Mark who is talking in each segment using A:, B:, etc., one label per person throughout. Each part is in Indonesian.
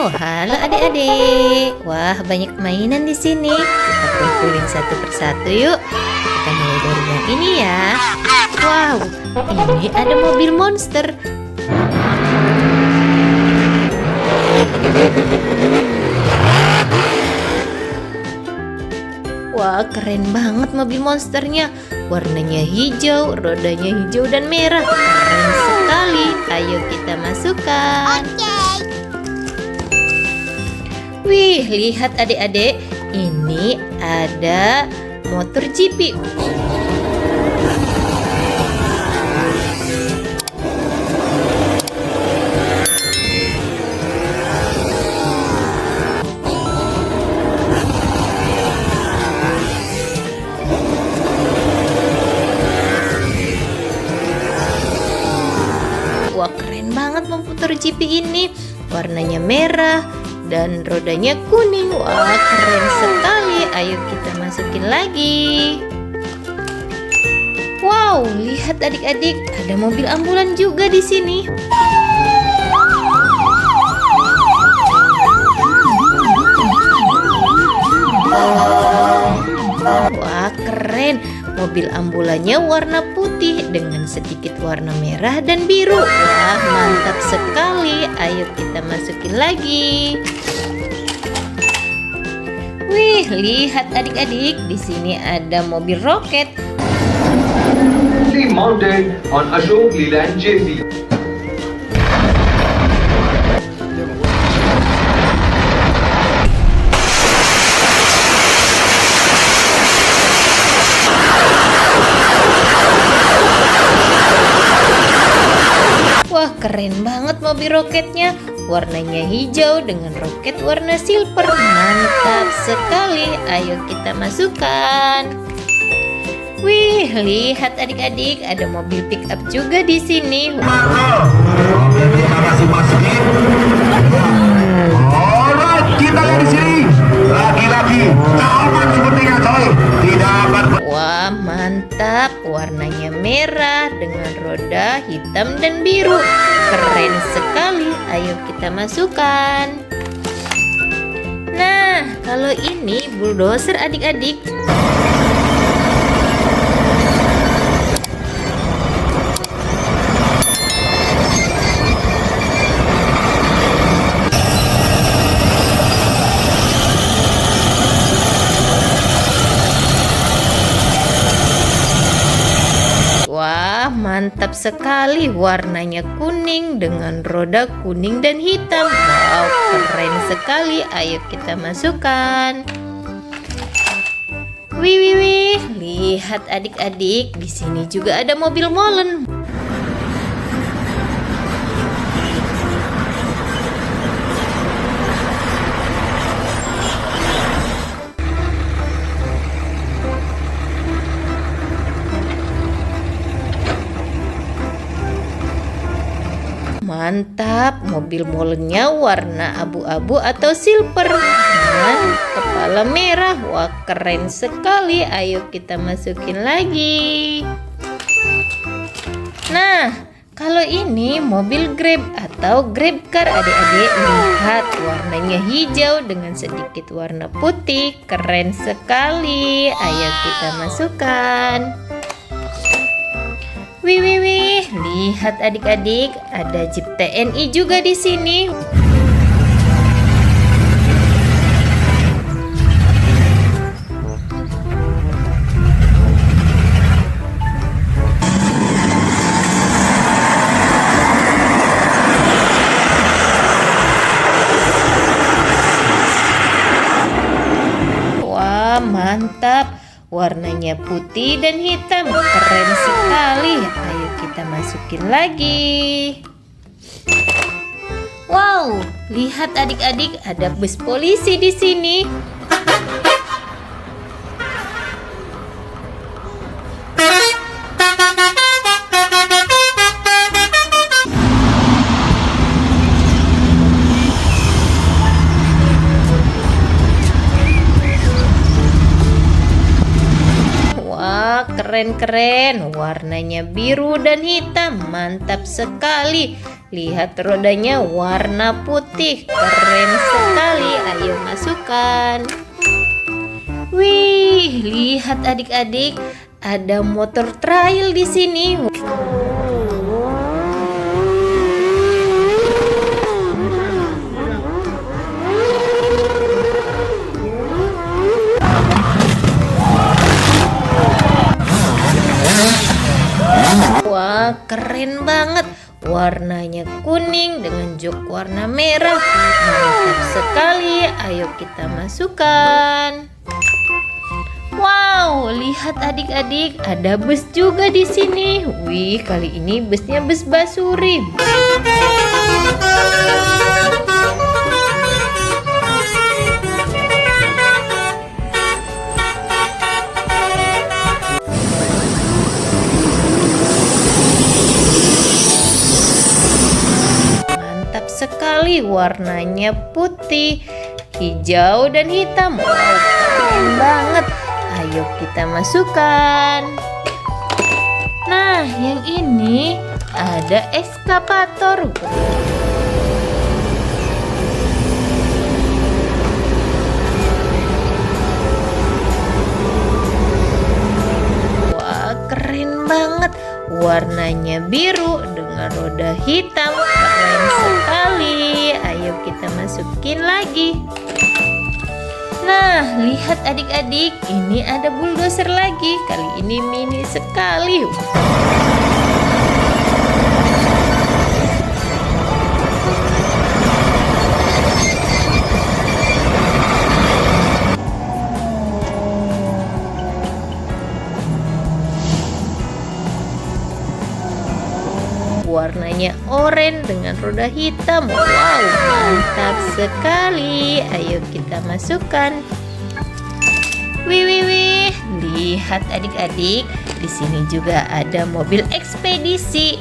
A: Halo adik-adik. Wah, banyak mainan di sini. Kita kumpulin satu persatu yuk. Kita mulai dari yang ini ya. Wow, ini ada mobil monster. Wah, keren banget mobil monsternya. Warnanya hijau, rodanya hijau dan merah. Keren sekali. Ayo kita masukkan. Wih, lihat adik-adik. Ini ada motor GP. Wah, keren banget motor GP ini. Warnanya merah dan rodanya kuning. Wah, keren sekali. Ayo kita masukin lagi. Wow, lihat adik-adik, ada mobil ambulan juga di sini. Wah, keren. Mobil ambulannya warna putih dengan sedikit warna merah dan biru. Wah, mantap sekali. Ayo kita masukin lagi. Wih, lihat adik-adik, di sini ada mobil roket.
B: Mounted on Ashok Leland JP.
A: Wah, keren banget mobil roketnya. Warnanya hijau dengan roket warna silver. Mantap sekali. Ayo kita masukkan. Wih, lihat adik-adik, ada mobil pick up juga di sini.
C: Alright, kita dari sini. Lagi-lagi, aman sepertinya coy. Tidak akan.
A: Wah, mantap. Warnanya merah dengan roda hitam dan biru. Keren sekali. Ayo kita masukkan. Nah, kalau ini bulldozer adik-adik. Wah, mantap sekali. Warnanya kuning dengan roda kuning dan hitam. Wow, keren sekali. Ayo kita masukkan. Wih, wih, wih. Lihat adik-adik, di sini juga ada mobil molen. Mantap, mobil molennya warna abu-abu atau silver dengan kepala merah. Wah, keren sekali. Ayo kita masukin lagi. Nah, kalau ini mobil Grab atau Grab Car adik-adik. Lihat, warnanya hijau dengan sedikit warna putih. Keren sekali. Ayo kita masukkan. Wih, wih, wih. Lihat adik-adik, ada Jeep TNI juga di sini. Wah, mantap. Warnanya putih dan hitam. Keren sekali. Ayo kita masukin lagi. Wow, lihat adik-adik, ada bus polisi di sini. Keren-keren, warnanya biru dan hitam. Mantap sekali. lihat rodanya warna putih. Keren sekali. Ayo masukkan. Wih, lihat adik-adik, ada motor trail di sini. Wah, keren banget. Warnanya kuning dengan jok warna merah. Mantap sekali. Ayo kita masukkan. Wow, lihat adik-adik, ada bus juga di sini. Wih, kali ini busnya bus basuri. Mantap sekali, warnanya putih, hijau, dan hitam. Wow, keren banget. Ayo kita masukkan. Nah, yang ini ada ekskavator. Wah, keren banget. Warnanya biru dengan roda hitam. Keren sekali. Ayo kita masukin lagi. Nah, lihat adik-adik, ini ada bulldozer lagi. Kali ini mini sekali. Warnanya oranye dengan roda hitam. Wow, mantap sekali. Ayo kita masukkan. Wih, lihat adik-adik, di sini juga ada mobil ekspedisi.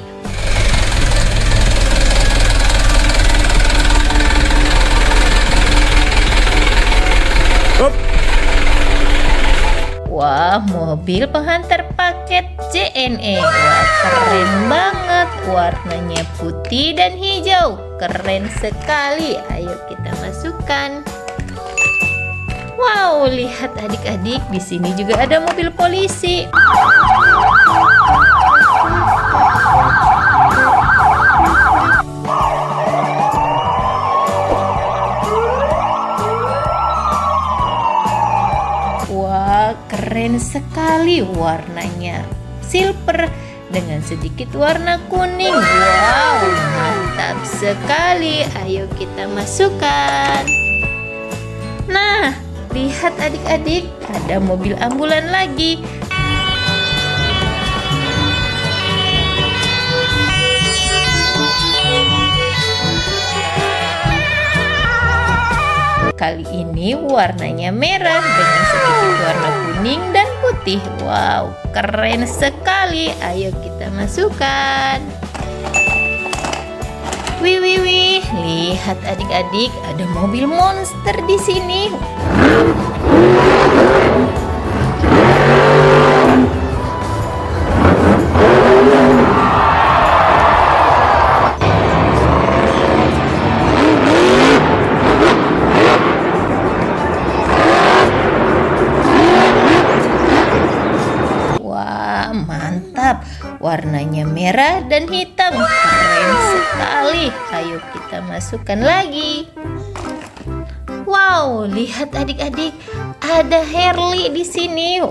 A: Wah, mobil penghantar paket JNE. Wah, keren banget. Warnanya putih dan hijau. Keren sekali. Ayo kita masukkan. Wow, lihat adik-adik, di sini juga ada mobil polisi. Wah, keren sekali, warnanya silver dengan sedikit warna kuning. Wow, mantap sekali. Ayo kita masukkan. Nah, lihat adik-adik, ada mobil ambulan lagi. Kali ini warnanya merah dengan sedikit warna kuning dan putih. Wow, keren sekali. Ayo kita masukkan. Wih, lihat adik-adik, ada mobil monster di sini. Mantap, warnanya merah dan hitam. Keren sekali. Ayo kita masukkan lagi. Wow, lihat adik-adik, ada Harley di sini.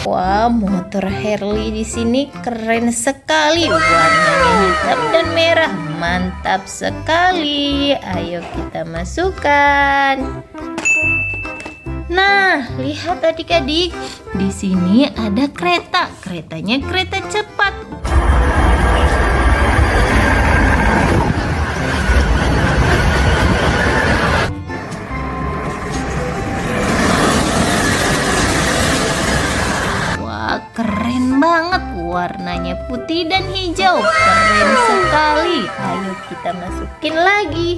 A: Wah, motor Harley di sini keren sekali. Warnanya hitam dan merah. Mantap sekali. Ayo kita masukkan. Nah, lihat adik-adik, di sini ada kereta. Keretanya kereta cepat. Keren banget, warnanya putih dan hijau. Keren sekali. Ayo kita masukin lagi.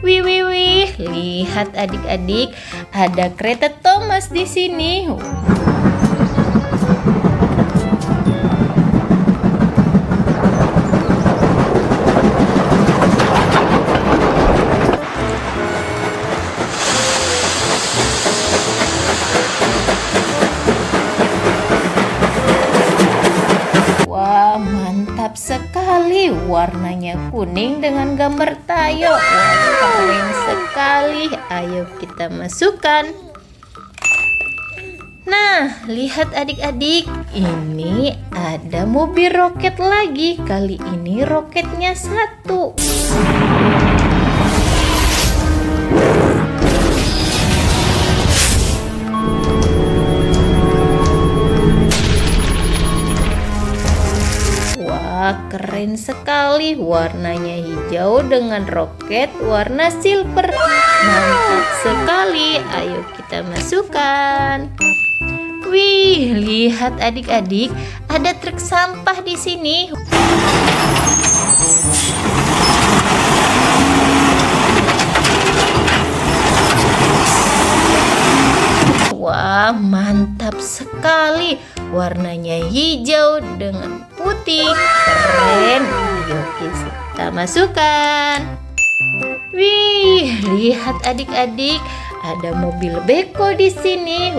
A: Wih, wih, wih, lihat adik-adik, ada kereta Thomas di sini. Wah, mantap sekali. Warnanya kuning dengan gambar tayo. Wah, keren sekali. Ayo kita masukkan. Nah, lihat adik-adik. Ini ada mobil roket lagi. Kali ini roketnya satu. Wah, keren sekali. Warnanya hijau dengan roket warna silver. Mantap sekali. Ayo kita masukkan. Wih, lihat adik-adik, ada truk sampah di sini. Wah, mantap sekali. Warnanya hijau dengan putih. Keren. Ayo kita masukkan. Wih, lihat adik-adik, ada mobil beko di sini.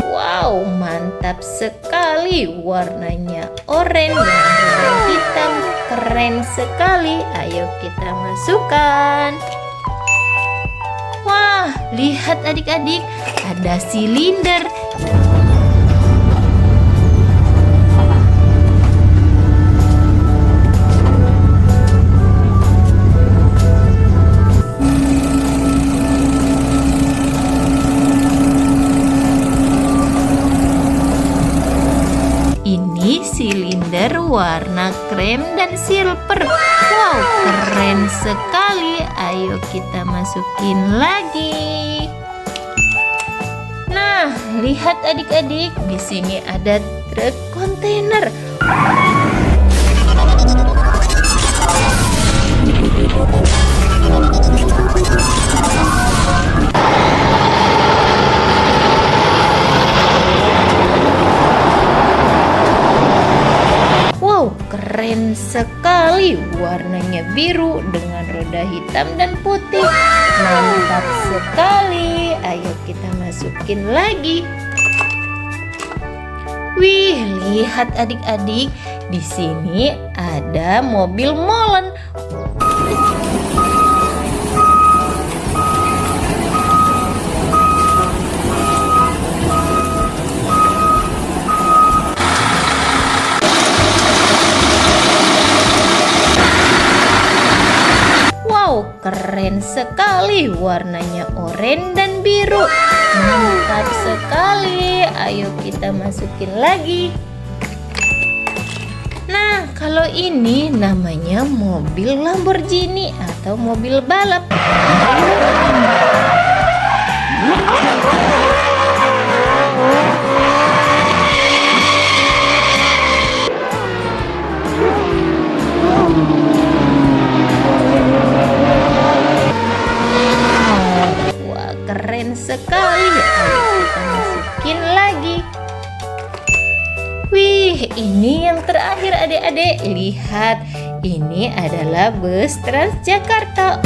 A: Wow, mantap sekali. Warnanya oranye dan hitam. Keren sekali. Ayo kita masukkan. Wah, lihat adik-adik, ada silinder. Ini silinder warna krem dan silver. Wow, keren sekali. Ayo kita masukin lagi. Nah, lihat adik-adik, di sini ada truk kontainer. Wow, keren sekali. Warnanya biru dengan roda hitam dan putih. Mantap sekali. Ayo kita masukin lagi. Wih, lihat adik-adik, di sini ada mobil molen. Wow, keren sekali. Warnanya oranye dan biru. Mantap sekali. Ayo kita masukin lagi. Nah, kalau ini namanya mobil Lamborghini atau mobil balap. Wah, keren sekali. Ayo kita masukin lagi. Wih, ini yang terakhir adik-adik. Lihat, ini adalah bus Transjakarta.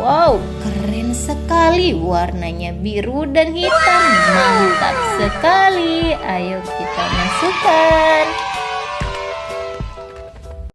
A: Wow, keren sekali. Warnanya biru dan hitam. Mantap sekali. Ayo kita masukkan.